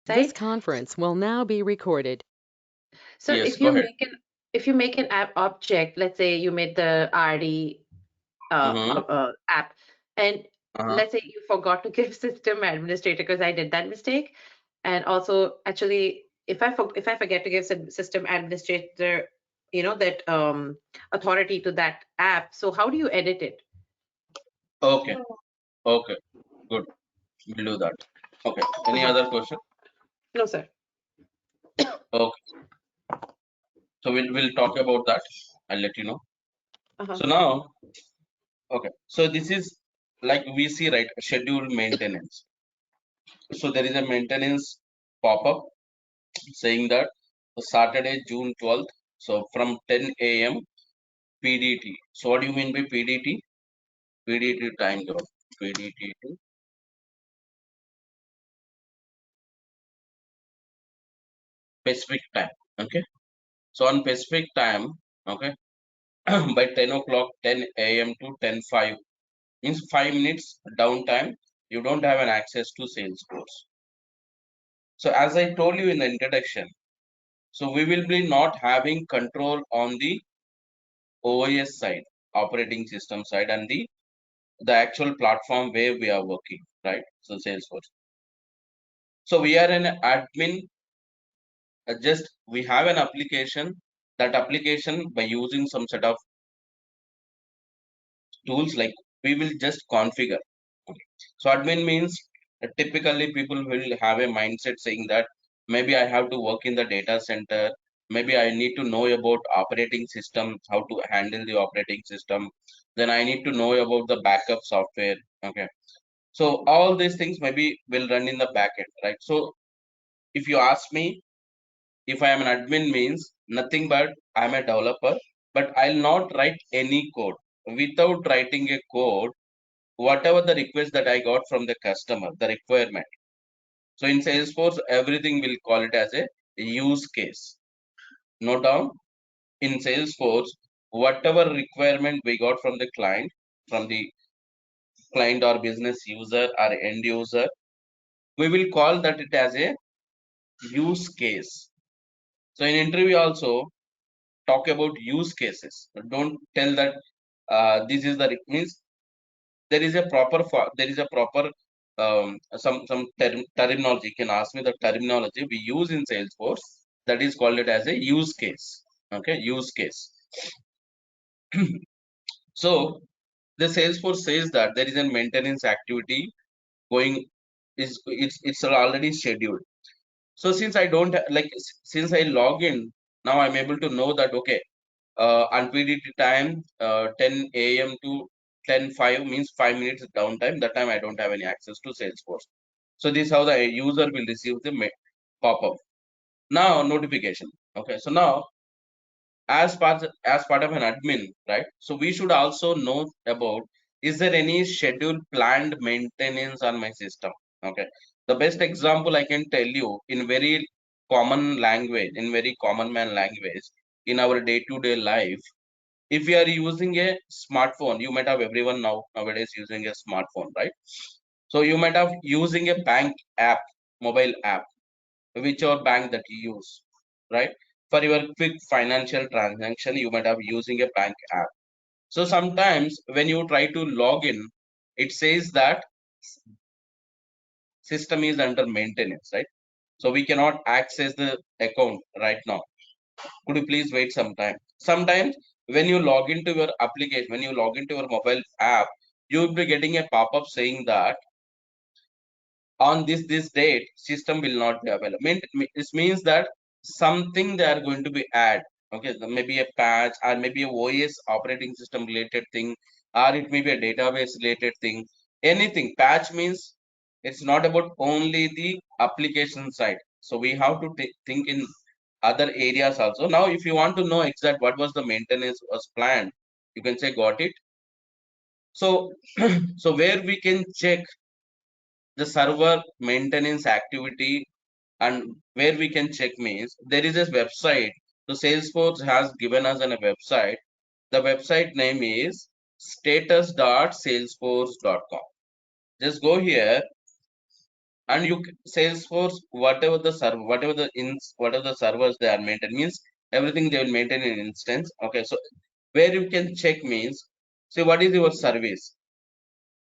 This site. conference will now be recorded. So Yes, go ahead. if you make an app object, let's say you made the RD Mm-hmm. app, and Uh-huh. let's say you forgot to give system administrator, because I did that mistake. And also, actually, if I forget to give system administrator, that authority to that app, so how do you edit it? Okay. Okay. Good. We'll do that. Okay. Any Uh-huh. other question? No, sir. Okay. So we'll talk about that. I'll let you know. Uh-huh. So now, okay. So this is like we see, right? Scheduled maintenance. So there is a maintenance pop-up saying that Saturday, June 12th. So from 10 a.m. PDT. So what do you mean by PDT? PDT time zone. PDT to Pacific time. Okay. So on Pacific time, okay, by 10 o'clock, 10 a.m. to 10:05 means 5 minutes downtime. You don't have an access to Salesforce. So as I told you in the introduction, so we will be not having control on the OS side, operating system side, and the actual platform where we are working, right? So Salesforce. So we are an admin. Just we have an application. That application, by using some set of tools, like we will just configure. Okay. So admin means typically people will have a mindset saying that maybe I have to work in the data center, maybe I need to know about operating system, how to handle the operating system, then I need to know about the backup software. Okay. So all these things maybe will run in the backend, right? So if you ask me, if I am an admin means nothing but I'm a developer, but I'll not write any code. Without writing a code, whatever the request that I got from the customer, the requirement. So in Salesforce, everything will call it as a use case. Note down, in Salesforce, whatever requirement we got from the client or business user or end user, we will call that it as a use case. So in interview also, talk about use cases. Don't tell that this is the means there is a proper there is a proper some terminology. You can ask me the terminology we use in Salesforce, that is called it as a use case. Okay, use case. So the Salesforce says that there is a maintenance activity going, is it's already scheduled. So since I don't since I log in, now I'm able to know that okay, on PDT time 10 a.m. to 10:05 means 5 minutes downtime. That time I don't have any access to Salesforce. So this is how the user will receive the pop-up. Now notification. Okay, so now as part of an admin, right? So we should also know about, is there any scheduled planned maintenance on my system? Okay, the best example I can tell you in very common language, in very common man language, in our day-to-day life, if you are using a smartphone, you might have everyone nowadays using a smartphone, right? So you might have using a bank app, mobile app, whichever bank that you use, right? For your quick financial transaction, you might have using a bank app. So sometimes when you try to log in, it says that system is under maintenance, right? So we cannot access the account right now. Could you please wait some time? Sometimes when you log into your application, when you log into your mobile app, you will be getting a pop-up saying that on this date system will not be available. This means that something they are going to be add. Okay, so maybe a patch or maybe a OS operating system related thing, or it may be a database related thing. Anything patch means it's not about only the application side, so we have to think in other areas also. Now if you want to know exact what was the maintenance was planned, you can say got it. So so where we can check the server maintenance activity, and where we can check means there is this website. So Salesforce has given us a website. The website name is status.salesforce.com. Just go here. and Salesforce, whatever the servers they are maintaining means everything they will maintain in instance. Okay, so where you can check means, see what is your service,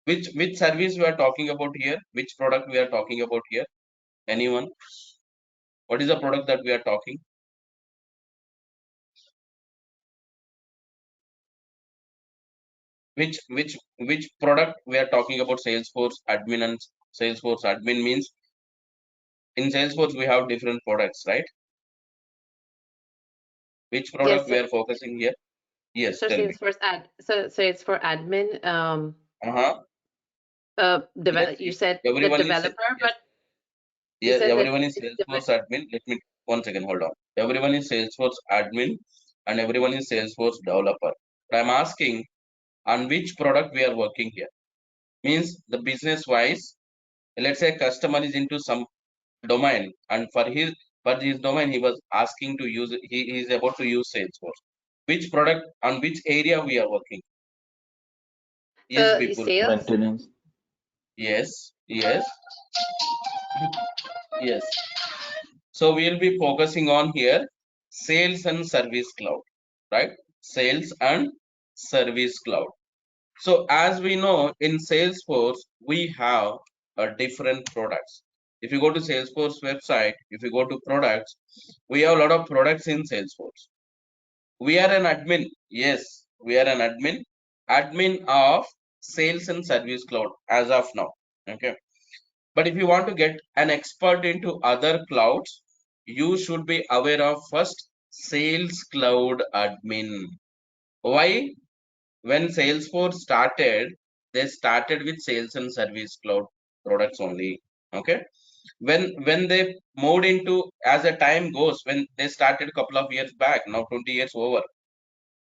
which service we are talking about here, which product we are talking about here. Anyone? What is the product that we are talking? Which product we are talking about? Salesforce admin. And Salesforce admin means in Salesforce we have different products, right? Which product Yes, we sir. are focusing here? Yes, So tell me. Salesforce so it's for admin. Yes, You said the everyone is developer, yes, but you yes, said that everyone is it's Salesforce admin. Let me 1 second, hold on. Everyone is Salesforce admin and everyone is Salesforce developer. But I'm asking on which product we are working here. Means the business wise, let's say customer is into some domain, and for his domain he was asking to use, he is about to use Salesforce. Which product on which area we are working? Yes, so people. sales. Maintenance. Yes, yes, yes. So we'll be focusing on here sales and service cloud, right? Sales and service cloud. So as we know in Salesforce, we have different products. If you go to Salesforce website, if you go to products, we have a lot of products in Salesforce. We are an admin. Yes, we are an admin of sales and service cloud as of now. Okay. But if you want to get an expert into other clouds, you should be aware of first Sales Cloud Admin. Why? When Salesforce started, they started with Sales and Service Cloud products only. Okay. When they moved into, as the time goes, when they started a couple of years back, now 20 years over.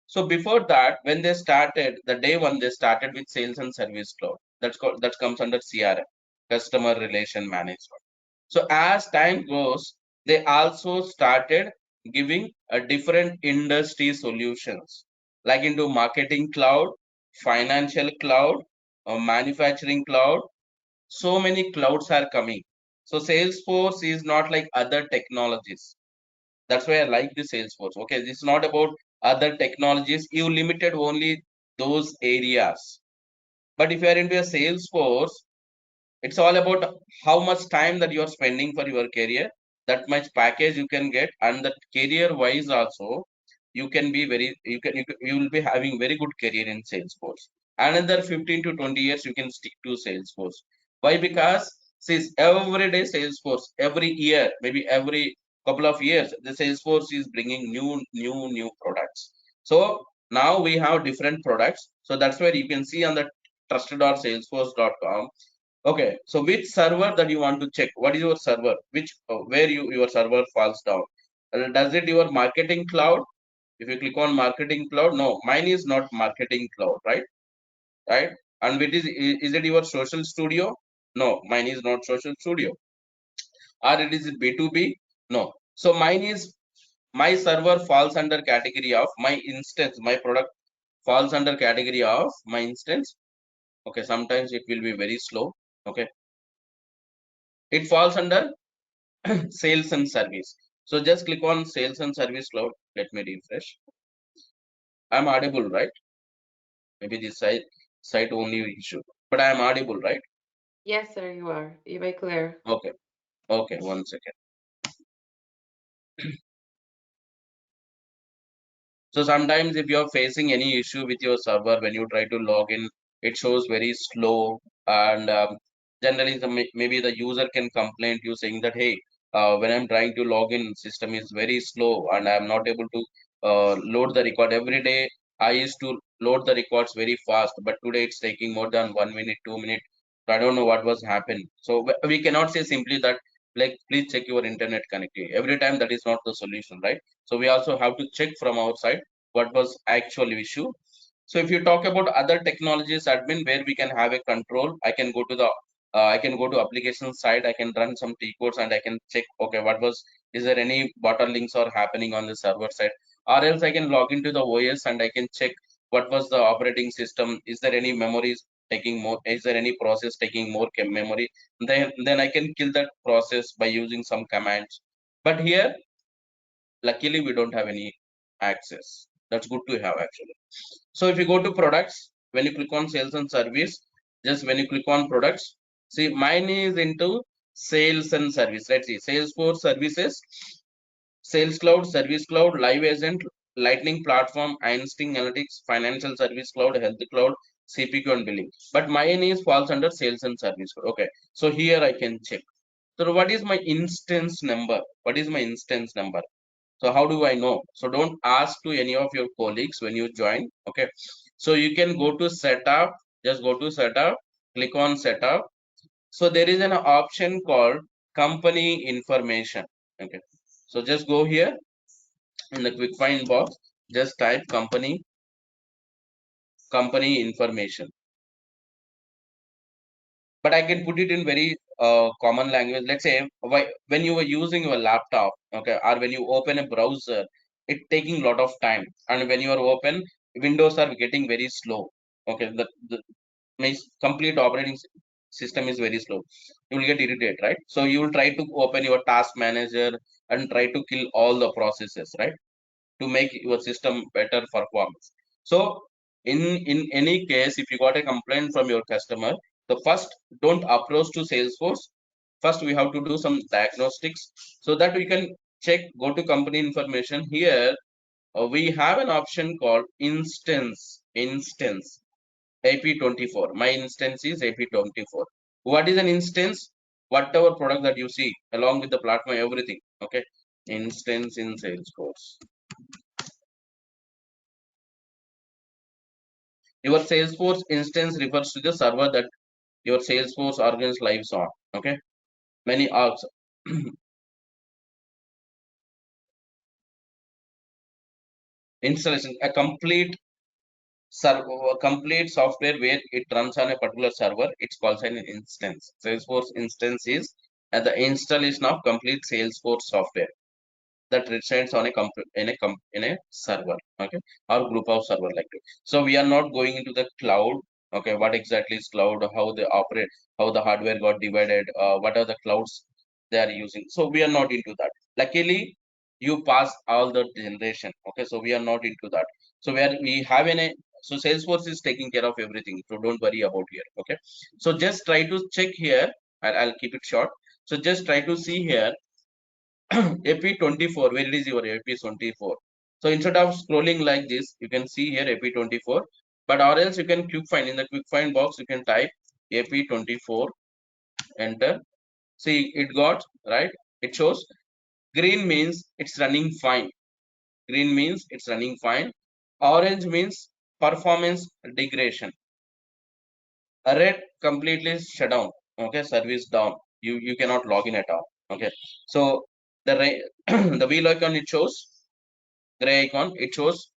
So before that, when they started, the day one they started with Sales and Service Cloud. That comes under CRM, Customer Relation Management. So as time goes, they also started giving a different industry solutions, like into marketing cloud, financial cloud, manufacturing cloud. So many clouds are coming. So Salesforce is not like other technologies. That's why I like the Salesforce. Okay, this is not about other technologies. You limited only those areas. But if you are into a Salesforce, it's all about how much time that you are spending for your career, that much package you can get, and that career wise also you can be very, you will be having very good career in Salesforce. Another 15 to 20 years you can stick to Salesforce. Why? Because since every day Salesforce, every year, maybe every couple of years, the Salesforce is bringing new products. So now we have different products. So that's where you can see on the trusted.salesforce.com. Okay, so which server that you want to check? What is your server? Which where your server falls down? Does it your marketing cloud? If you click on marketing cloud, no, mine is not marketing cloud, right? Right? And which is it your social studio? No, mine is not social studio. Or it is B2B? No. So mine is, my server falls under category of my instance, my product falls under category of my instance. Okay, sometimes it will be very slow. Okay, it falls under sales and service. So just click on sales and service cloud. Let me refresh. I'm audible, right? Maybe this site only issue, but I am audible, right? Yes, sir, you are. You're very clear. Okay. Okay. 1 second. So sometimes if you're facing any issue with your server, when you try to log in, it shows very slow. And generally maybe the user can complain to you saying that, hey, when I'm trying to log in, system is very slow and I'm not able to load the record. Every day I used to load the records very fast, but today it's taking more than 1 minute, 2 minutes. So I don't know what was happened. So we cannot say simply that, like, please check your internet connectivity. Every time that is not the solution, right? So we also have to check from our side what was actual issue. So if you talk about other technologies admin where we can have a control, I can go to the I can go to application side, I can run some T codes and I can check, okay, what was, is there any bottlenecks are happening on the server side, or else I can log into the OS and I can check what was the operating system, is there any memories, taking more, is there any process taking more memory, then I can kill that process by using some commands. But here luckily we don't have any access. That's good to have actually. So if you go to products, when you click on sales and service, just when you click on products, see mine is into sales and service. Let's see, Salesforce services, Sales Cloud, Service Cloud, Live Agent, Lightning Platform, Einstein Analytics, Financial Service Cloud, Health Cloud, CPQ and billing. But mine is falls under sales and service. Okay, so here I can check. So what is my instance number? What is my instance number? So how do I know? So don't ask to any of your colleagues when you join. Okay, so you can go to setup, just go to setup, click on setup. So there is an option called company information. Okay, so just go here in the quick find box, just type company information. But I can put it in very common language. Let's say when you were using your laptop, okay, or when you open a browser, it taking a lot of time, and when you are open, Windows are getting very slow. Okay, the means complete operating system is very slow. You will get irritated, right? So you will try to open your task manager and try to kill all the processes, right, to make your system better performance. So in any case, if you got a complaint from your customer, the first, don't approach to Salesforce. First we have to do some diagnostics, so that we can check. Go to company information. Here we have an option called instance AP24. My instance is AP24. What is an instance? Whatever product that you see along with the platform, everything. Okay, instance in Salesforce. Your Salesforce instance refers to the server that your Salesforce organizes lives on. Okay, many arcs. Installation, a complete server, complete software where it runs on a particular server. It's called an instance. Salesforce instance is the installation of complete Salesforce software that resides on a in a server, okay, or group of server like that. So we are not going into the cloud. Okay, what exactly is cloud, how they operate, how the hardware got divided, what are the clouds they are using. So we are not into that. Luckily you pass all the generation. Okay, so we are not into that. So where we have so Salesforce is taking care of everything, so don't worry about here. Okay, so just try to check here. I'll keep it short. So just try to see here AP24, where is your AP24? So instead of scrolling like this, you can see here AP24, but or else you can quick find, in the quick find box, you can type AP24, enter. See, it got, right? It shows green means it's running fine. Green means it's running fine. Orange means performance degradation. Red completely shut down. Okay, service down. You cannot log in at all. Okay, so the wheel icon, it shows gray icon, it shows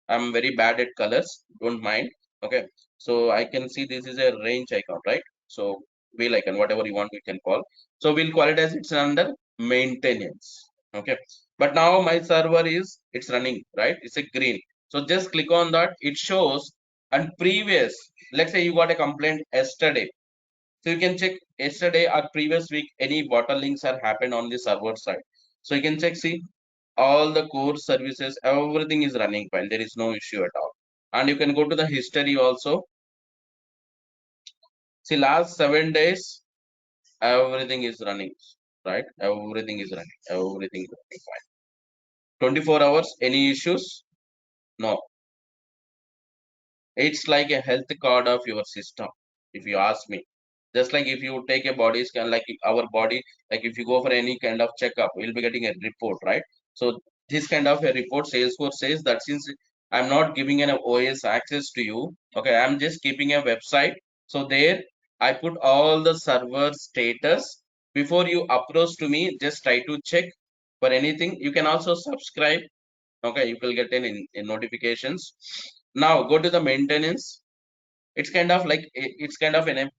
I'm very bad at colors, don't mind. Okay, so I can see this is a range icon, right? So wheel icon, whatever you want, we can call. So we'll call it as it's under maintenance. Okay, but now my server is, it's running, right? It's a green. So just click on that, it shows. And previous, let's say you got a complaint yesterday, so you can check yesterday or previous week any water links are happened on the server side. So you can check, see all the core services, everything is running fine. There is no issue at all. And you can go to the history also. See last 7 days, everything is running, right? Everything is running. Everything is running fine. 24 hours, any issues? No. It's like a health card of your system, if you ask me. Just like if you take a body scan, like our body, like if you go for any kind of checkup, you'll be getting a report, right? So this kind of a report, Salesforce says that since I'm not giving an OS access to you, okay, I'm just keeping a website. So there I put all the server status. Before you approach to me, just try to check for anything. You can also subscribe. Okay, you will get in notifications. Now go to the maintenance. It's kind of like it's kind of a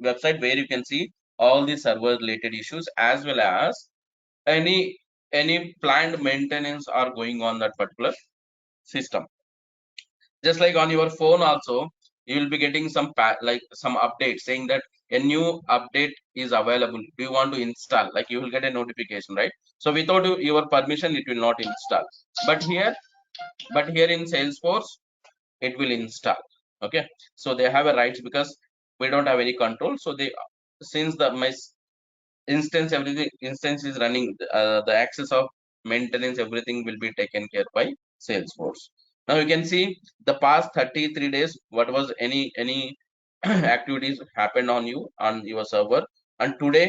website where you can see all the server related issues, as well as any planned maintenance are going on that particular system. Just like on your phone also, you will be getting some like some update saying that a new update is available. Do you want to install? Like you will get a notification, right? So without your permission, it will not install. But here in Salesforce, it will install. Okay, so they have a rights because we don't have any control. So they, since my instance, everything instance is running, the access of maintenance, everything will be taken care by Salesforce. Now you can see the past 33 days, what was any activities happened on your server. And today,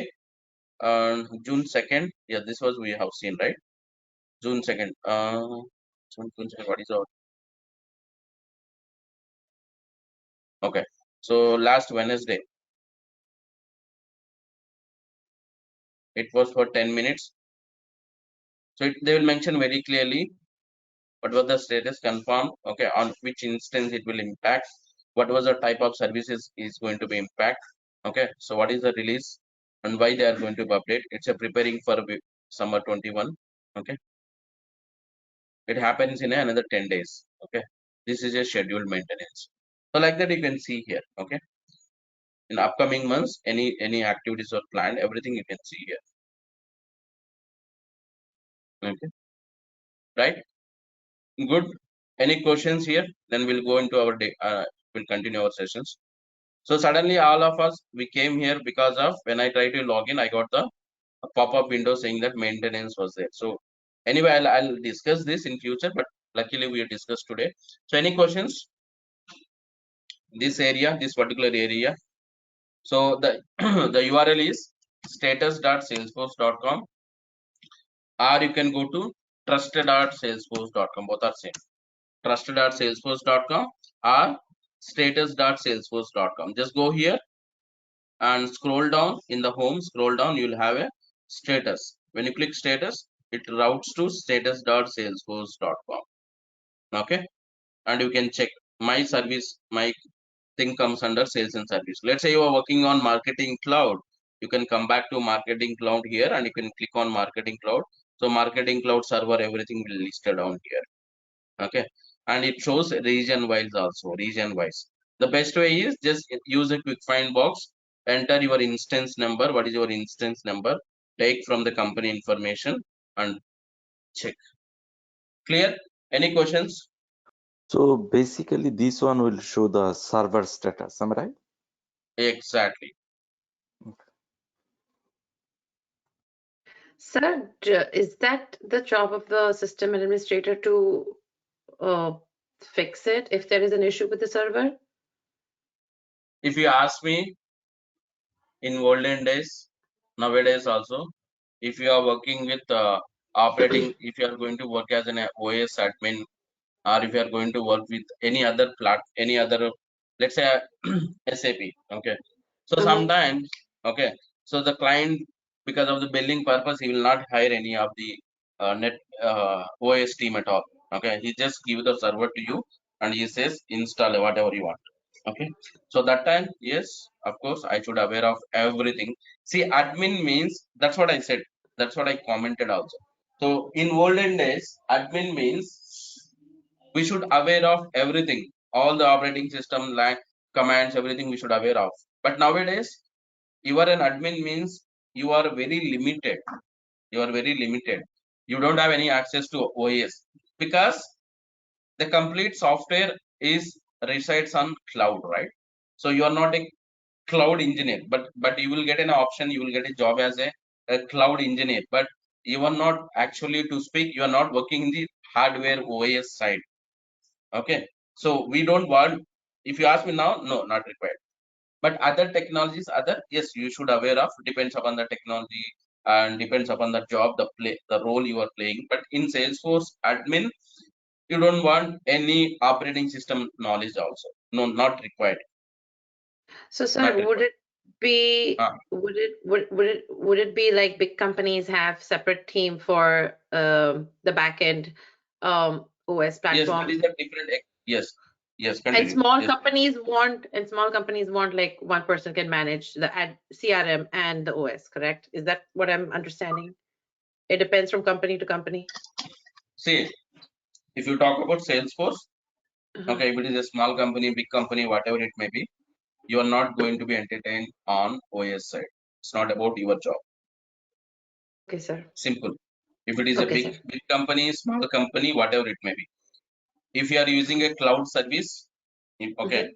June 2nd, yeah, this was we have seen, right? June 2nd. June 2nd, what is our, okay, so last Wednesday, it was for 10 minutes. So they will mention very clearly what was the status confirmed, okay, on which instance it will impact, what was the type of services is going to be impact, okay, so what is the release and why they are going to update. It's a preparing for summer 21, okay, it happens in another 10 days, okay, this is a scheduled maintenance. So like that you can see here, okay, in upcoming months, any activities are planned, everything you can see here, okay, right? Good. Any questions here? Then we'll go into our day, we'll continue our sessions. So suddenly all of us, we came here because of when I try to log in, I got the pop-up window saying that maintenance was there. So anyway, I'll discuss this in future, but luckily we discussed today. So any questions? This area, this particular area. So the the URL is status.salesforce.com, or you can go to trusted.salesforce.com. Both are same. Trusted.salesforce.com or status.salesforce.com. Just go here and scroll down. In the home, scroll down, you will have a status. When you click status, it routes to status.salesforce.com. okay, and you can check my service, my thing comes under sales and service. Let's say you are working on marketing cloud, you can come back to marketing cloud here and you can click on marketing cloud. So marketing cloud server, everything will listed down here, okay, and it shows region wise also, region wise. The best way is just use a quick find box, enter your instance number. What is your instance number? Take from the company information and check. Clear? Any questions? So basically this one will show the server status, am I right? Exactly. Sir, is that the job of the system administrator to fix it if there is an issue with the server? If you ask me, in olden days, nowadays also, if you are working with operating, if you are going to work as an OS admin, or if you are going to work with any other let's say SAP, okay, so Mhm. sometimes, okay, so the client, because of the billing purpose, he will not hire any of the net OS team at all, okay, he just give the server to you and he says install whatever you want, okay, so that time, yes, of course, I should aware of everything. See, admin means, that's what I said, that's what I commented also. So in olden days, admin means we should aware of everything, all the operating system like commands, everything we should aware of. But nowadays, you are an admin means you are very limited, you don't have any access to OS because the complete software is resides on cloud, right? So you are not a cloud engineer, but you will get an option, you will get a job as a cloud engineer, but you are not actually, to speak, you are not working in the hardware OS side, okay. So we don't want, if you ask me now, no, not required. But other technologies, other, yes, you should aware of, depends upon the technology and depends upon the job, the role you are playing. But in Salesforce admin, you don't want any operating system knowledge also, no, not required, So, not sir, would required. it be Ah, would it be like big companies have separate team for the backend OS yes, that platforms, is a different yes, yes, and continue, small yes, please. companies want like one person can manage the CRM and the OS, correct? Is that what I'm understanding? It depends from company to company. See, if you talk about Salesforce, Okay, if it is a small company, big company, whatever it may be, you are not going to be entertained on OS side. It's not about your job. Okay, sir. Simple. If it is a Okay, sir. big company, small company, whatever it may be. If you are using a cloud service, okay,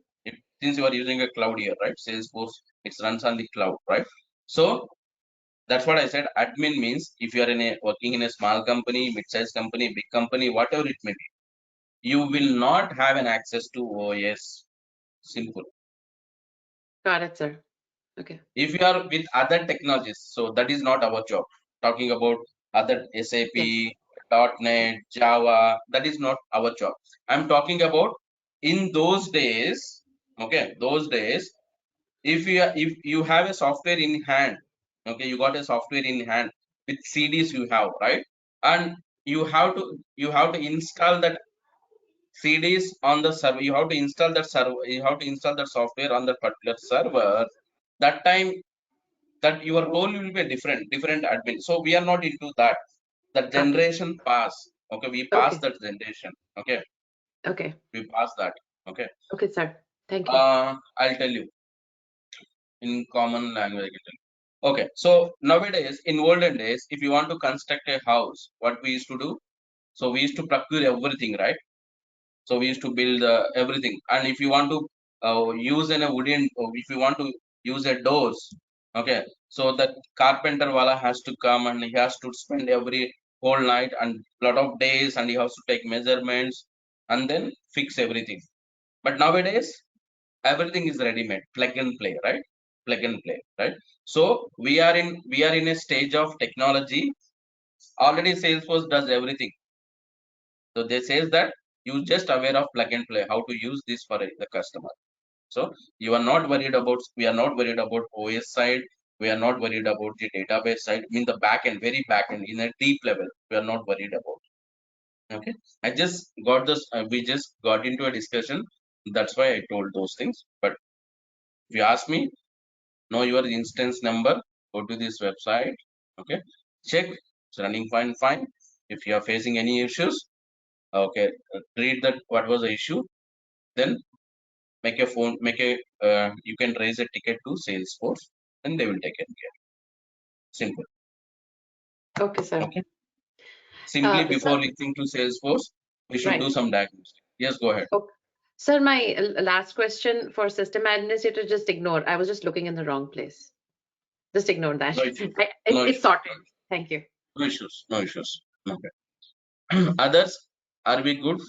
since you are using a cloud here, right? Salesforce, it runs on the cloud, right? So that's what I said. Admin means if you are working in a small company, mid-sized company, big company, whatever it may be, you will not have an access to OS. Simple. Got it, sir. Okay. If you are with other technologies, so that is not our job. Talking about other SAP, Yes. .NET, Java, that is not our job. I'm talking about in those days. Okay, those days, if you have a software in hand, okay, you got a software in hand with CDs you have, right? And you have to install that CDs on the server. You have to install that server. You have to install that software on the particular server. That time, that your role will be a different admin. So we are not into that. That Got it. generation pass. Okay, we pass Okay. that generation. Okay, Okay. we pass that. Okay. Okay, sir. Thank you. I'll tell you in common language. I can tell you. Okay, so nowadays, in olden days, if you want to construct a house, what we used to do? So we used to procure everything, right? So we used to build everything. And if you want to use in a wooden, or if you want to use a doors, okay, so the carpenter wala has to come and he has to spend every whole night and lot of days, and he has to take measurements and then fix everything. But nowadays, everything is ready made, plug and play, right? Plug and play, right? So we are in a stage of technology. Already Salesforce does everything. So they says that you just aware of plug and play, how to use this for the customer. So you are not worried about, we are not worried about OS side. We are not worried about the database side. I mean the back end, very back end, in a deep level, we are not worried about. Okay. I just got this, we just got into a discussion. That's why I told those things. But if you ask me, know your instance number, go to this website. Okay. Check, it's running fine. If you are facing any issues, okay, read that what was the issue, then make a phone, you can raise a ticket to Salesforce and they will take it care. Simple. Okay, sir. Okay. Simply before Sir, linking to Salesforce, we should do right. some diagnostic. Yes, go ahead. Okay. Sir, my last question for system administrator, just ignore. I was just looking in the wrong place. Just ignore that. No issues. It's No it's issues. sorted. Thank you. No issues. No issues. Okay. Others, are we good?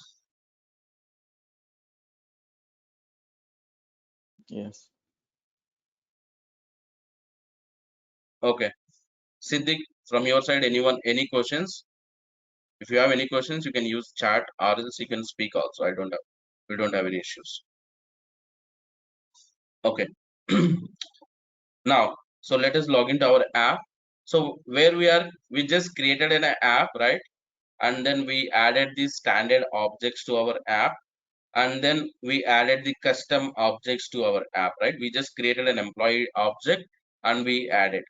Yes. Okay. Siddiq, from your side, anyone, any questions? If you have any questions, you can use chat or else you can speak also. We don't have any issues. Okay. Now, so let us log into our app. So where we just created an app, right? And then we added the standard objects to our app. And then we added the custom objects to our app, right? We just created an employee object and we added.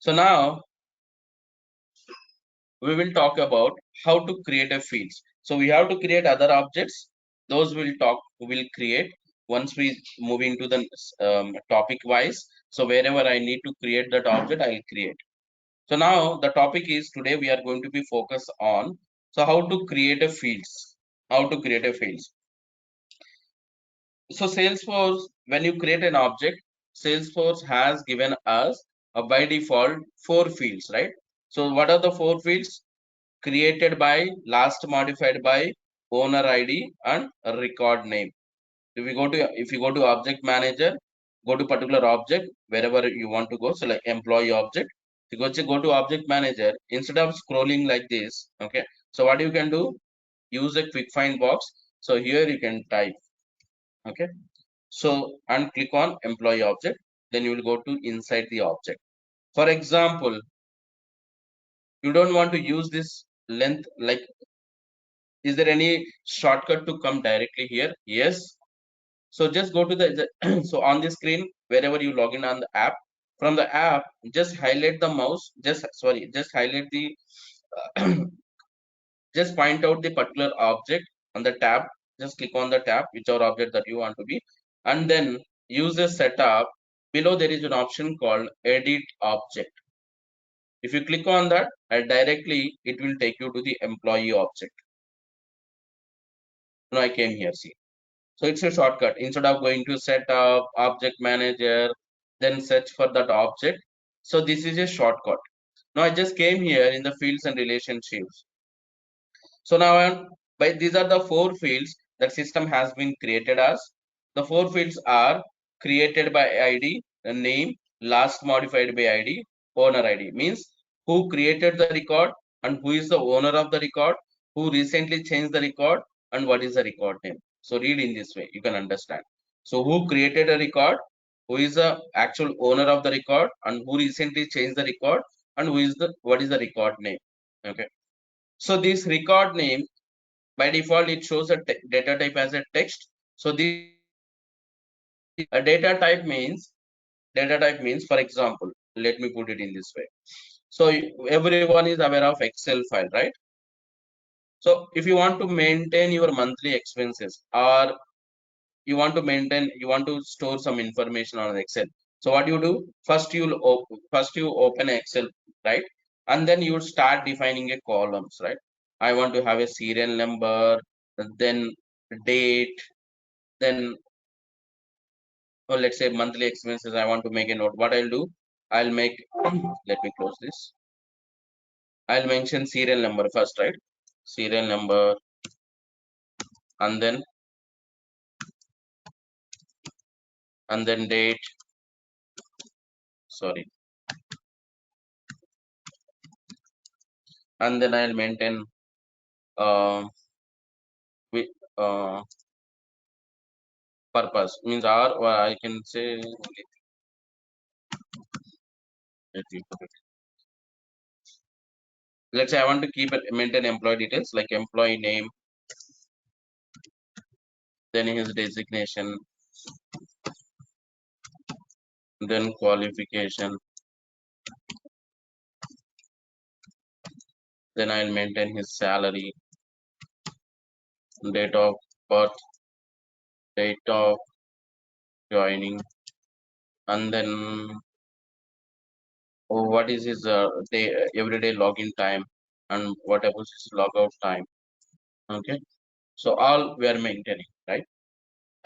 So now we will talk about how to create a fields. So we have to create other objects. Those will create once we move into the topic wise. So wherever I need to create that object, I'll create. So now the topic is, today we are going to be focused on, so how to create a fields. How to create a fields. So Salesforce, when you create an object, Salesforce has given us by default 4 fields, right? So what are the 4 fields? Created by, last modified by, owner ID and record name. If you go to object manager, go to particular object wherever you want to go. So like employee object, you go to object manager, instead of scrolling like this. Okay, so what you can do, use a quick find box. So here you can type. Okay, so and click on employee object, then you will go to inside the object. For example, you don't want to use this length, like, is there any shortcut to come directly here? Yes. So just go to the so on the screen, wherever you log in on the app, from the app, just highlight the mouse, just highlight the just point out the particular object on the tab, just click on the tab, whichever object that you want to be, and then use the setup. Below there is an option called edit object. If you click on that, directly it will take you to the employee object. Now I came here, see. So it's a shortcut. Instead of going to setup, object manager, then search for that object. So this is a shortcut. Now I just came here in the fields and relationships. So now these are the 4 fields that system has been created as. The 4 fields are created by ID, the name, last modified by ID, owner ID. Means who created the record and who is the owner of the record, who recently changed the record, and what is the record name. So read in this way, you can understand. So who created a record, who is the actual owner of the record, and who recently changed the record, and what is the record name. Okay. So this record name, by default, it shows a data type as a text. So this a data type means, for example, let me put it in this way. So everyone is aware of Excel file, right? So if you want to maintain your monthly expenses, or you want to store some information on Excel. So what you do? First you open Excel, right? And then you start defining a columns, right? I want to have a serial number, then date, then let's say monthly expenses. I want to make a note. What I'll do? I'll make let me close this. I'll mention serial number first, right? Serial number, and then date. Sorry. And then I'll maintain with purpose, means or I can say, let's say I want to maintain employee details like employee name, then his designation, then qualification, then I'll maintain his salary, date of birth, date of joining, and then what is his everyday login time, and whatever his logout time. Okay, so all we are maintaining, right?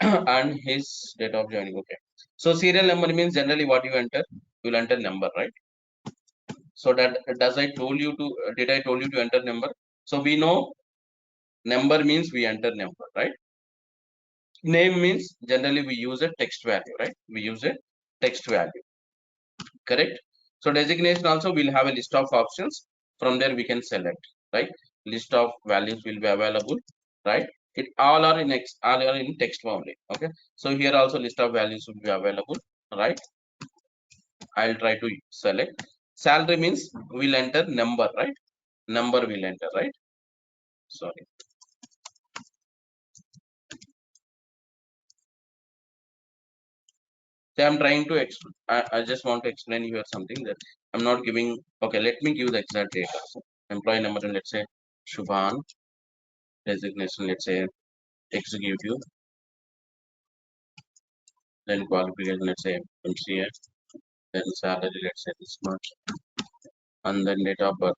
And his date of joining. Okay, so serial number means generally what you enter, you will enter number, right? So that did I told you to enter number? So we know number means we enter number, right? Name means generally we use a text value, right? We use a text value, correct? So designation also we'll have a list of options. From there we can select, right? List of values will be available, right? It all are in text only. Okay. So here also list of values will be available, right? I'll try to select. Salary means we'll enter number, right? Number will enter, right? Sorry. So I'm trying to I just want to explain here something that I'm not giving. Okay, let me give the exact data. So employee number, and let's say Shubhan. Designation, let's say executive. Then qualification, let's say MCA. Then salary, let's say this much. And then date of birth.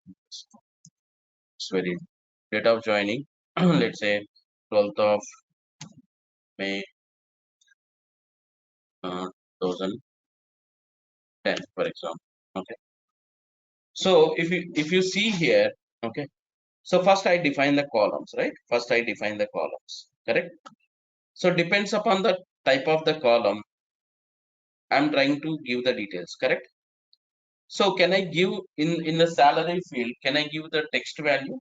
It's very date of joining. Let's say 12th of May 2010, for example. Okay. So if you see here, okay. So first I define the columns, right? First I define the columns, correct? So depends upon the type of the column, I'm trying to give the details, correct? So can I give in the salary field, can I give the text value?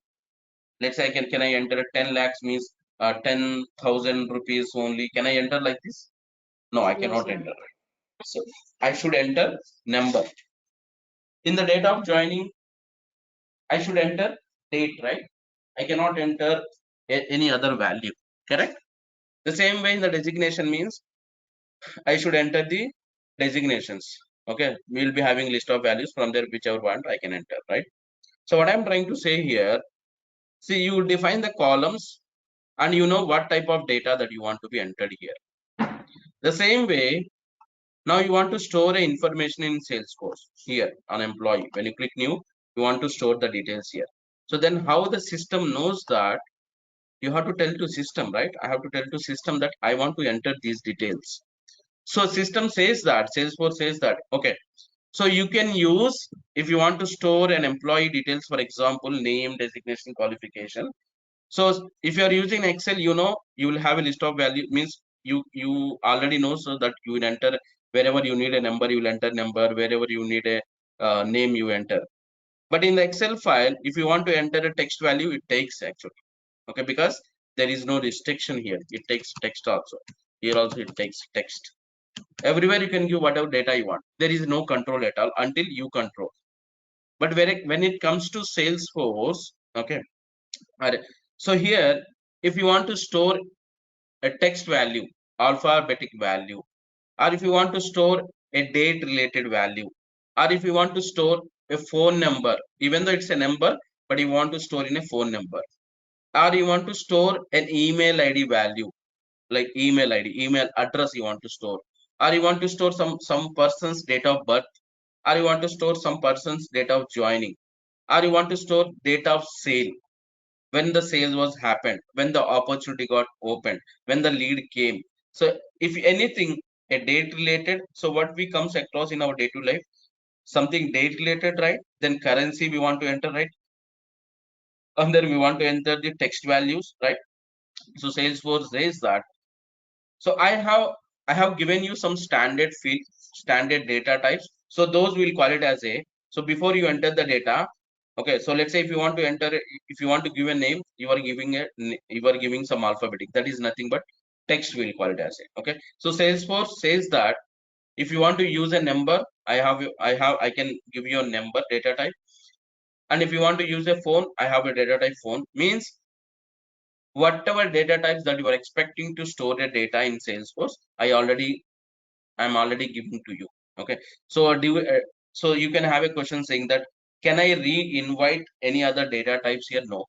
Let's say can I enter 10 lakhs means 10,000 rupees only? Can I enter like this? No, I cannot enter. So I should enter number. In the date of joining, I should enter date, right? I cannot enter any other value, correct? The same way in the designation means I should enter the designations. Okay, we will be having list of values, from there whichever one I can enter, right? So what I'm trying to say here, see, you define the columns and you know what type of data that you want to be entered here. The same way, now you want to store information in Salesforce here on employee. When you click new, you want to store the details here. So then how the system knows that, you have to tell to system, right? I have to tell to system that I want to enter these details. So system says that, Salesforce says that, okay. So you can use, if you want to store an employee details, for example, name, designation, qualification. So if you are using Excel, you know, you will have a list of value, means you already know, so that you will enter wherever you need a number, you will enter number, wherever you need a name, you enter. But in the Excel file, if you want to enter a text value, it takes actually, okay, because there is no restriction here. It takes text also. Here also it takes text. Everywhere you can give whatever data you want. There is no control at all until you control. But when it comes to Salesforce, okay, alright. So here, if you want to store a text value, alphabetic value, or if you want to store a date related value, or if you want to store a phone number, even though it's a number, but you want to store in a phone number, or you want to store an email ID value, like email ID, email address you want to store, or you want to store some person's date of birth, or you want to store some person's date of joining, or you want to store date of sale, when the sale was happened, when the opportunity got opened, when the lead came. So if anything a date related, so what we comes across in our day-to-day life, something date related, right? Then currency we want to enter, right? And then we want to enter the text values, right? So Salesforce says that. So I have given you some standard field, standard data types. So those will call it as a. So before you enter the data, okay. So let's say if you want to enter, if you want to give a name, you are giving some alphabetic. That is nothing but text. Will call it as a. Okay. So Salesforce says that if you want to use a number, I can give you a number data type. And if you want to use a phone, I have a data type phone. Means whatever data types that you are expecting to store the data in Salesforce, I'm already giving to you. Okay. So so you can have a question saying that, can I re-invite any other data types here? No.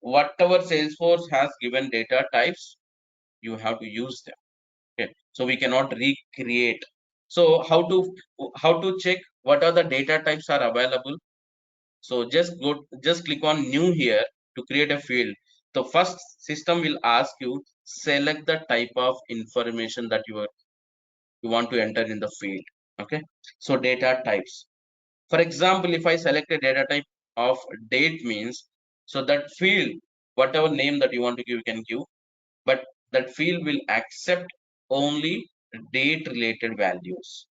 Whatever Salesforce has given data types, you have to use them. Okay. So we cannot recreate. So how to check what are the data types are available? So just click on new here to create a field. The first system will ask you, select the type of information that you want to enter in the field. Okay. So data types. For example, if I select a data type of date, means, so that field, whatever name that you want to give, you can give, but that field will accept only date related values.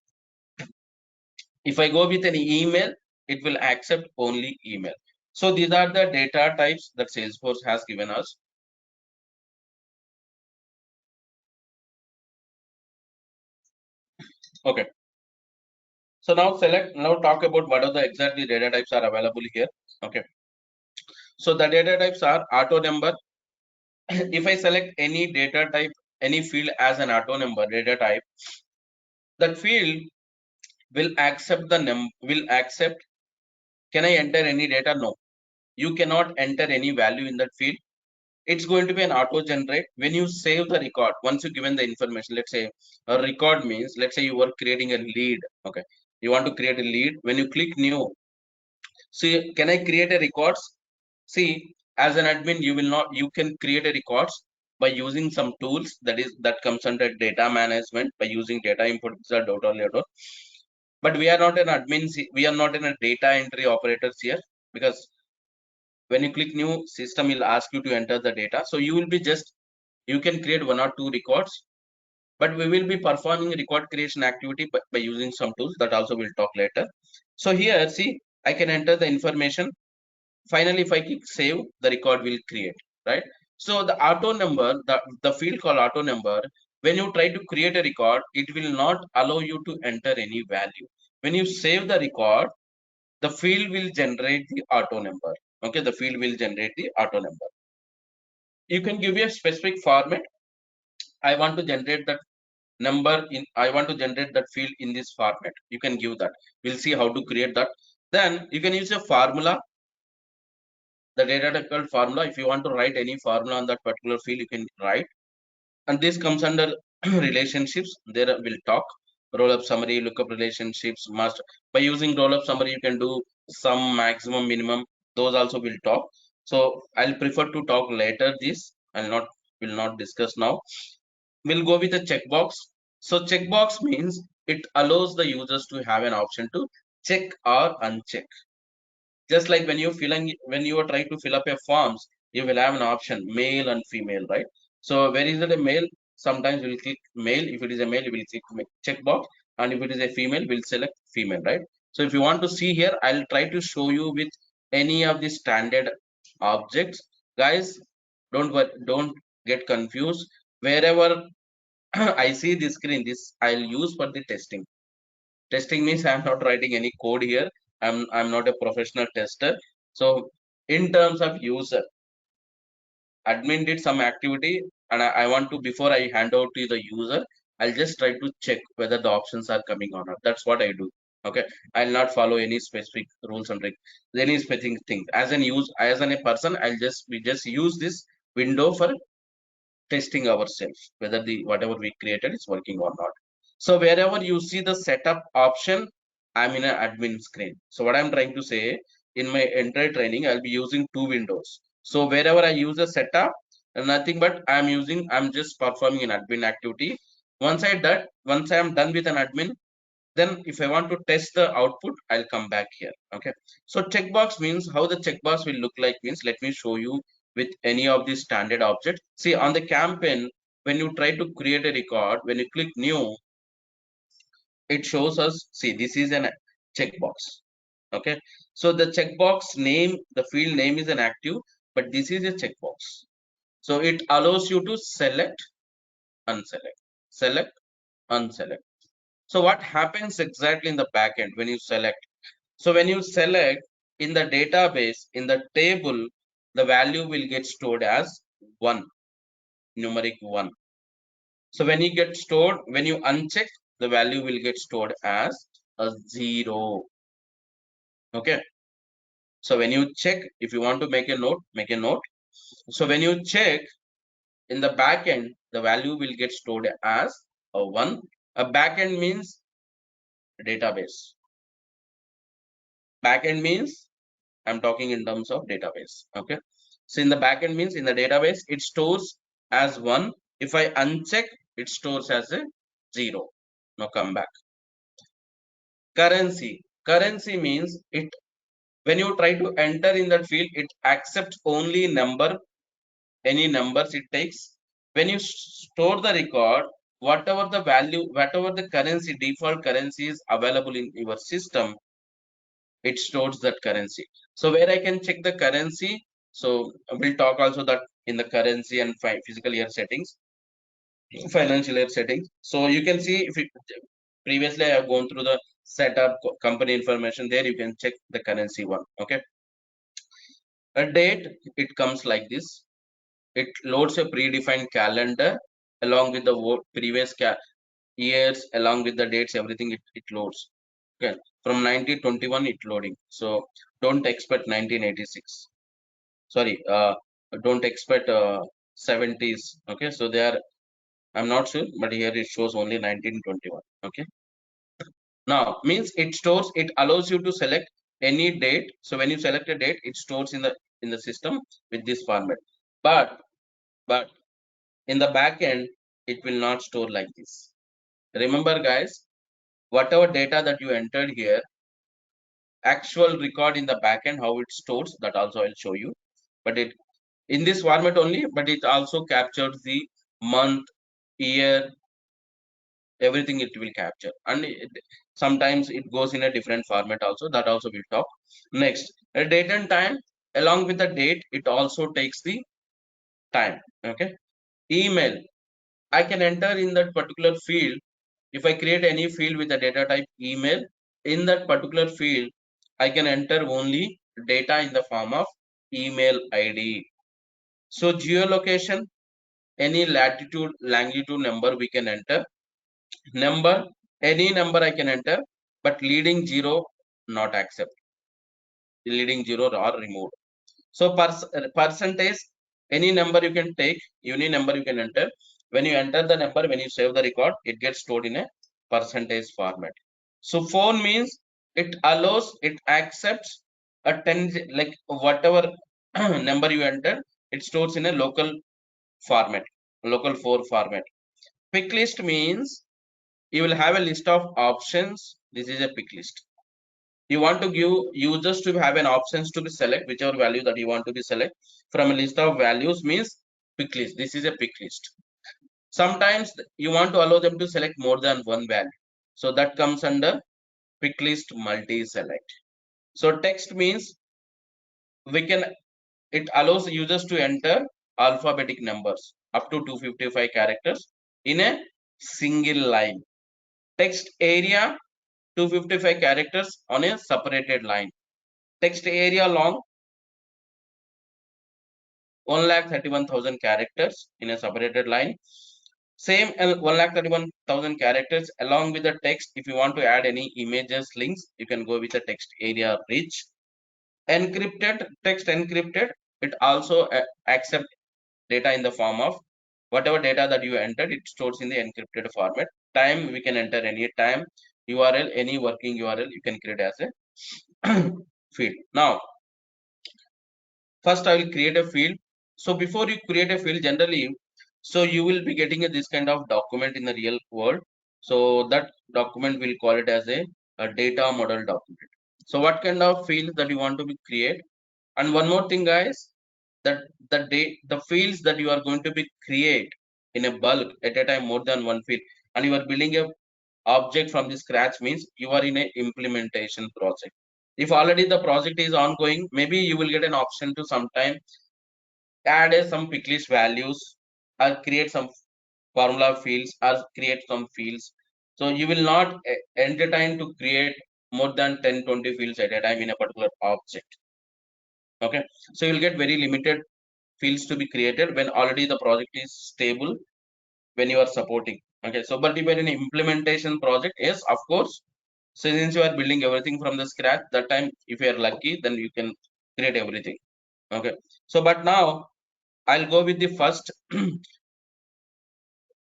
If I go with an email, it will accept only email. So these are the data types that Salesforce has given us. Okay. So now talk about what are the exactly data types are available here. Okay. So the data types are auto number. If I select any data type, any field as an auto number data type, that field will accept can I enter any data? No, you cannot enter any value in that field. It's going to be an auto generate. When you save the record, once you given the information, let's say a record means, let's say you were creating a lead. Okay, you want to create a lead. When you click new, see, can I create a records? See, as an admin, you can create a records by using some tools that comes under data management by using data import wizard. But we are not an admin, we are not in a data entry operators here, because when you click new, system will ask you to enter the data. So you will be you can create 1 or 2 records, but we will be performing record creation activity by using some tools that also we'll talk later. So here, see, I can enter the information. Finally, if I click save, the record will create, right? So the auto number, the field called auto number, when you try to create a record, it will not allow you to enter any value. When you save the record, the field will generate the auto number. Okay, the field will generate the auto number. You can give a specific format. I want to generate that I want to generate that field in this format. You can give that. We'll see how to create that. Then you can use a formula. the data type called formula. If you want to write any formula on that particular field, you can write. And this comes under relationships. There we'll talk roll-up summary, lookup relationships, must. By using roll-up summary, you can do some maximum, minimum. Those also will talk. So I'll prefer to talk later. This will not discuss now. We'll go with a checkbox. So checkbox means it allows the users to have an option to check or uncheck. Just like when you are trying to fill up a forms, you will have an option male and female, right? So where is it a male? Sometimes we'll click male. If it is a male, you will click checkbox, and if it is a female, we'll select female, right? So if you want to see here, I'll try to show you with any of the standard objects. Guys, don't get confused. Wherever I see this screen, this I'll use for the testing. Testing means I'm not writing any code here. I'm not a professional tester. So in terms of user, admin did some activity, and I want to, before I hand over to the user, I'll just try to check whether the options are coming or not. That's what I do. Okay, I'll not follow any specific rules and any specific things. As a person, we just use this window for testing ourselves whether the whatever we created is working or not. So wherever you see the setup option, I'm in an admin screen. So what I'm trying to say, in my entire training, I'll be using two windows. So wherever I use a setup, nothing but I'm just performing an admin activity. Once I am done with an admin, then if I want to test the output, I'll come back here. Okay, so checkbox means how the checkbox will look like means, let me show you with any of these standard objects. See, on the campaign, when you try to create a record, when you click new, it shows us, see, this is an checkbox. Okay, so the checkbox name, the field name is an active, but this is a checkbox. So it allows you to select, unselect, select, unselect. So what happens exactly in the backend when you select? So when you select, in the database, in the table, the value will get stored as 1, numeric 1. So when you uncheck, the value will get stored as a 0. Okay. So when you check, if you want to make a note, make a note. So when you check, in the backend, the value will get stored as a 1. A backend means database. Backend means I'm talking in terms of database. Okay. So in the backend means in the database, it stores as 1. If I uncheck, it stores as a 0. Now come back. Currency. Currency means it, when you try to enter in that field, it accepts only number, any numbers it takes. When you store the record, whatever the value, whatever the currency, default currency is available in your system, it stores that currency. So where I can check the currency, so we'll talk also that in the currency and physical year settings, financial year settings. So you can see, if it, previously I have gone through the setup, company information, there you can check the currency one. Okay, a date, it comes like this. It loads a predefined calendar along with the previous years, along with the dates, everything it loads. Okay, from 1921 it loading. So don't expect 1986. Sorry, don't expect 70s. Okay, so they are, I'm not sure, but here it shows only 1921. Okay, now means it stores, it allows you to select any date. So when you select a date, it stores in the system with this format. But in the back end, it will not store like this. Remember, guys, whatever data that you entered here, actual record in the backend, how it stores, that also I'll show you. But it in this format only, but it also captures the month, year, everything it will capture. And sometimes it goes in a different format also, that also we'll talk. Next, a date and time, along with the date, it also takes the time. Okay, email, I can enter in that particular field. If I create any field with the data type email, in that particular field, I can enter only data in the form of email ID. So geolocation, any latitude, longitude number we can enter. Number, any number I can enter, but leading 0 not accept. Leading 0 or removed. So percentage, any number you can take, any number you can enter. When you enter the number, when you save the record, it gets stored in a percentage format. So phone means it allows, it accepts a 10, like whatever number you enter, it stores in a local format, local 4 format. Pick list means you will have a list of options. This is a pick list. You want to give users to have an options to be select whichever value that you want to be select from a list of values means pick list. This is a pick list. Sometimes you want to allow them to select more than one value, so that comes under pick list multi select. So text means we can, it allows users to enter alphabetic numbers up to 255 characters in a single line. Text area 255 characters on a separated line. Text area long 1,31,000 characters in a separated line. Same 1,31,000 characters along with the text. If you want to add any images, links, you can go with the text area rich. Encrypted, text encrypted, it also accept data in the form of whatever data that you entered, it stores in the encrypted format. Time, we can enter any time. URL, any working URL, you can create as a field. Now, first I will create a field. So before you create a field, generally, so you will be getting this kind of document in the real world. So that document will call it as a data model document. So what kind of fields that you want to be create? And one more thing, guys, that the fields that you are going to be create in a bulk at a time, more than one field, and you are building a object from the scratch means you are in a implementation project. If already the project is ongoing, maybe you will get an option to sometime add some pick list values or create some formula fields or create some fields. So you will not entertain to create more than 10-20 fields at a time in a particular object. Okay, so you will get very limited fields to be created when already the project is stable, when you are supporting. Okay, so but if you're in an implementation project, yes, of course. So since you are building everything from the scratch, that time if you are lucky, then you can create everything. Okay, so but now I'll go with the first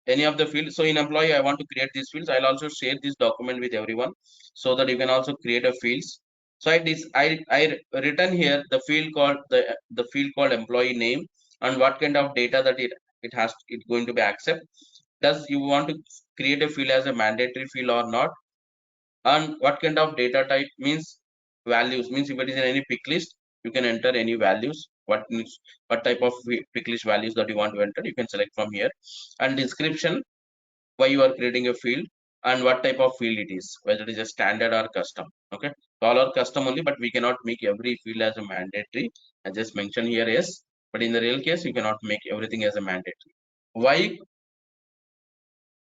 any of the fields. So in employee, I want to create these fields. I'll also share this document with everyone so that you can also create a fields. So I written here the field called the field called employee name and what kind of data that it going to be accept. Does you want to create a field as a mandatory field or not? And what kind of data type means values means if it is in any pick list, you can enter any values. What type of pick list values that you want to enter, you can select from here. And description, why you are creating a field and what type of field it is, whether it is a standard or custom. Okay, so all are custom only, but we cannot make every field as a mandatory. I just mentioned here, yes, but in the real case, you cannot make everything as a mandatory. Why?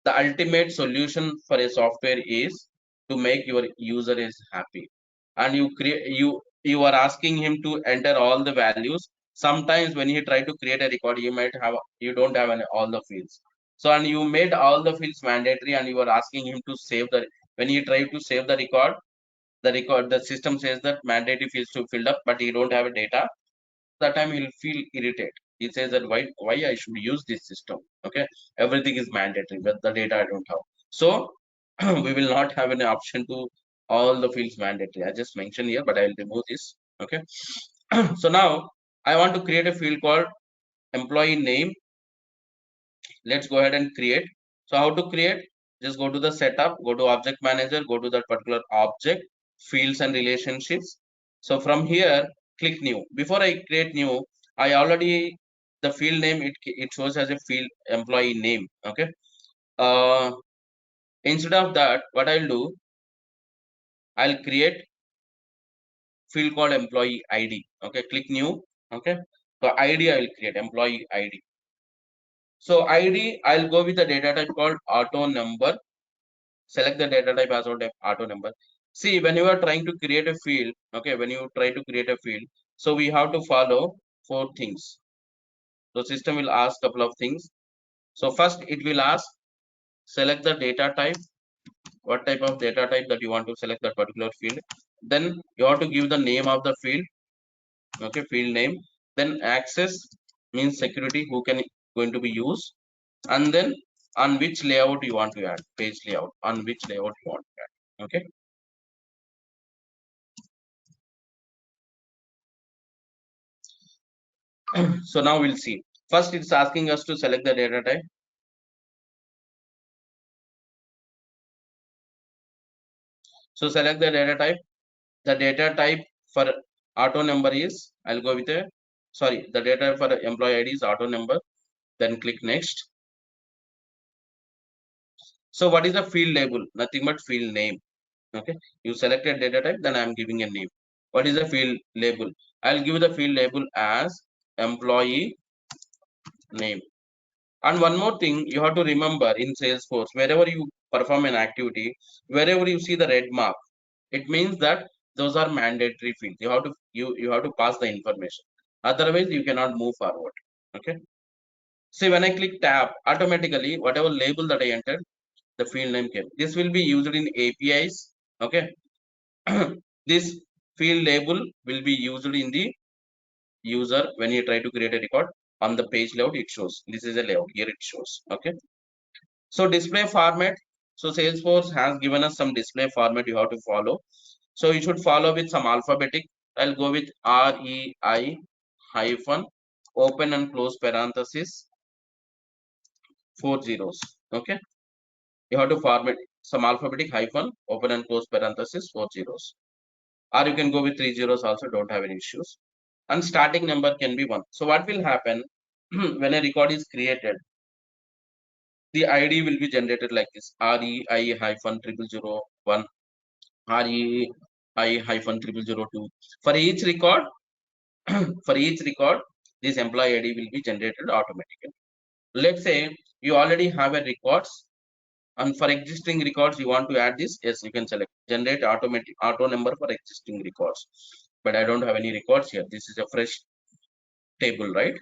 The ultimate solution for a software is to make your user is happy, and you are asking him to enter all the values. Sometimes when he try to create a record, you don't have all the fields. So and you made all the fields mandatory and you are asking him to save the, when he try to save the system says that mandatory fields to fill up, but he don't have a data. That time he'll feel irritated. He says that why I should use this system. Okay, everything is mandatory, but the data I don't have. So we will not have an option to all the fields mandatory. I just mentioned here, but I will remove this. Okay, so now I want to create a field called employee name. Let's go ahead and create. So how to create? Just go to the setup, go to object manager, go to that particular object, fields and relationships. So from here, click new. Before I create new, I already, the field name, it shows as a field employee name. Okay. Instead of that, what I'll do, I'll create field called employee ID. Okay, click new. Okay. So ID I will create employee ID. So ID, I'll go with the data type called auto number. Select the data type as auto number. See, when you are trying to create a field, okay, when you try to create a field, so we have to follow 4 things. So system will ask couple of things. So first it will ask, select the data type, what type of data type that you want to select that particular field. Then you have to give the name of the field. Okay, field name. Then access means security, who can going to be used, and then on which layout you want to add, page layout, on which layout you want to add. Okay. So now we'll see. First, it's asking us to select the data type. So select the data type. The data type for auto number is, I'll go with a, sorry, the data for employee ID is auto number. Then click next. So what is the field label? Nothing but field name. Okay, you selected data type, then I'm giving a name. What is the field label? I'll give the field label as employee name. And one more thing you have to remember in Salesforce, wherever you perform an activity, wherever you see the red mark, it means that those are mandatory fields. You have to pass the information. Otherwise, you cannot move forward. Okay. See, when I click tab, automatically whatever label that I entered, the field name came. This will be used in APIs. Okay. This field label will be used in the user when you try to create a record. On the page layout it shows, this is a layout, here it shows. Okay. So display format, so Salesforce has given us some display format you have to follow. So you should follow with some alphabetic. I'll go with REI hyphen open and close parenthesis 4 zeros. Okay, you have to format some alphabetic hyphen open and close parenthesis 4 zeros, or you can go with 3 zeros also, don't have any issues. And starting number can be 1. So what will happen when a record is created, the ID will be generated like this: REI hyphen 0001, REI hyphen 0002. For each record, for each record, this employee ID will be generated automatically. Let's say you already have a records, and for existing records you want to add this. Yes, you can select generate automatic auto number for existing records. But I don't have any records here. This is a fresh table, right?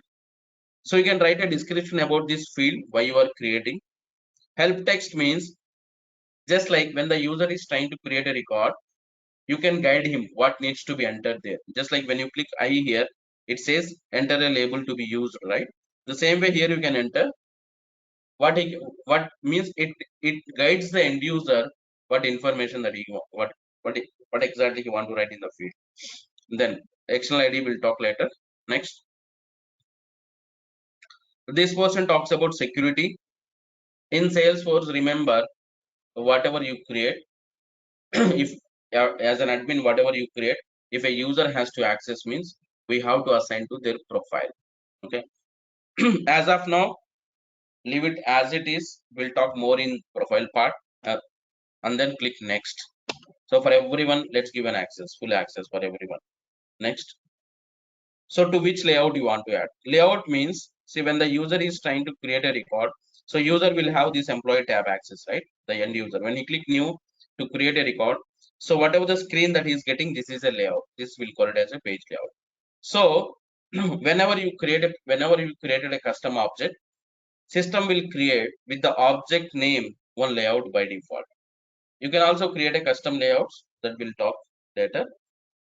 So you can write a description about this field why you are creating. Help text means, just like when the user is trying to create a record, you can guide him what needs to be entered there. Just like when you click I here, it says enter a label to be used, right? The same way here you can enter what means, it guides the end user what information that he what exactly he want to write in the field. Then external ID will talk later. Next, this person talks about security. In Salesforce, remember, whatever you create, if as an admin, whatever you create, if a user has to access, means we have to assign to their profile. Okay. As of now, leave it as it is. We'll talk more in profile part, and then click next. So for everyone, let's give an access, full access for everyone. Next. So to which layout you want to add? Layout means, see, when the user is trying to create a record, so user will have this employee tab access, right? The end user, when he click new to create a record, so whatever the screen that he is getting, this is a layout. This will call it as a page layout. So whenever you created a custom object, system will create with the object name one layout by default. You can also create a custom layouts that will talk later.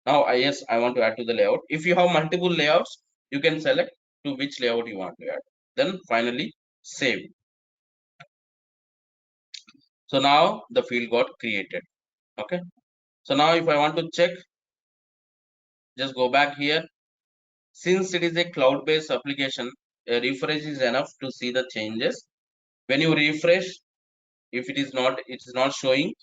Now, yes, I want to add to the layout. If you have multiple layouts, you can select to which layout you want to add. Then finally, save. So now the field got created. Okay. So now if I want to check, just go back here. Since it is a cloud-based application, a refresh is enough to see the changes. When you refresh, if it is not showing,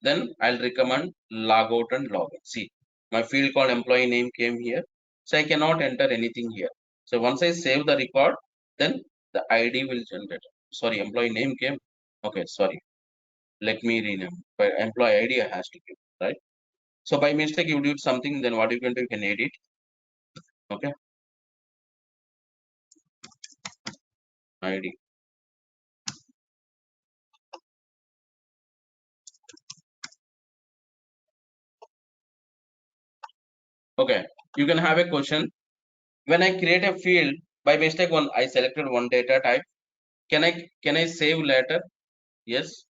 then I'll recommend log out and log in. See, my field called employee name came here, so I cannot enter anything here. So once I save the record, then the ID will generate. Sorry, employee name came. Okay, sorry, let me rename. But employee ID has to give, right? So by mistake you did something, then what you can do, you can edit. Okay, ID. Okay, you can have a question. When I create a field by mistake, I selected one data type. Can I save later? Yes,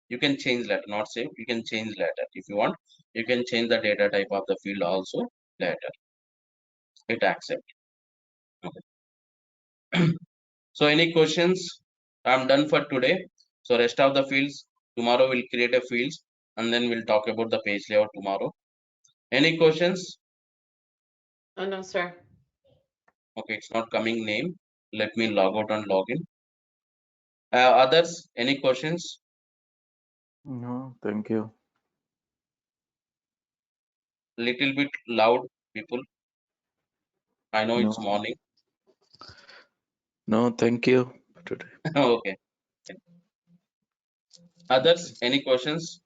you can change later, not save. You can change later if you want. You can change the data type of the field also later. hit accept. Okay. So any questions? I'm done for today. So rest of the fields, tomorrow we'll create a fields and then we'll talk about the page layout tomorrow. Any questions? Oh, no, sir. Okay, it's not coming name. Let me log out and log in. Others, any questions? No, thank you. Little bit loud, people. I know it's No. morning. No, thank you for today. Okay. Others, any questions?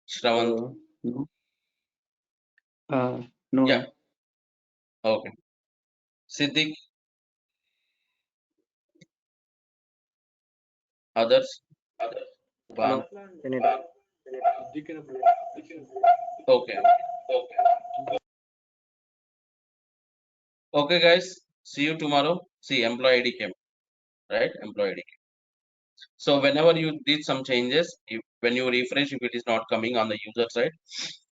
Shravan? No. No. Yeah. Okay. Siddiq? Others? No. Ban? Anytime. Okay. Okay, guys. See you tomorrow. See, employee ID came, right? Employee ID. So whenever you did some changes, when you refresh, if it is not coming on the user side,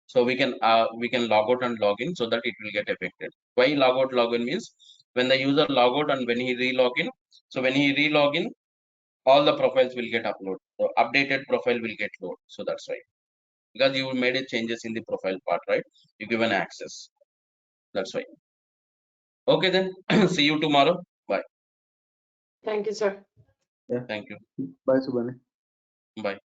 so we can log out and log in so that it will get affected. Why log out log in means when the user log out and when he re-log in, so when he re-log in, all the profiles will get uploaded. So updated profile will get loaded. So that's why, because you made a changes in the profile part, right? You given access. That's why. Okay then. See you tomorrow. Bye. Thank you, sir. Yeah. Thank you. Bye, Subhani. Bye.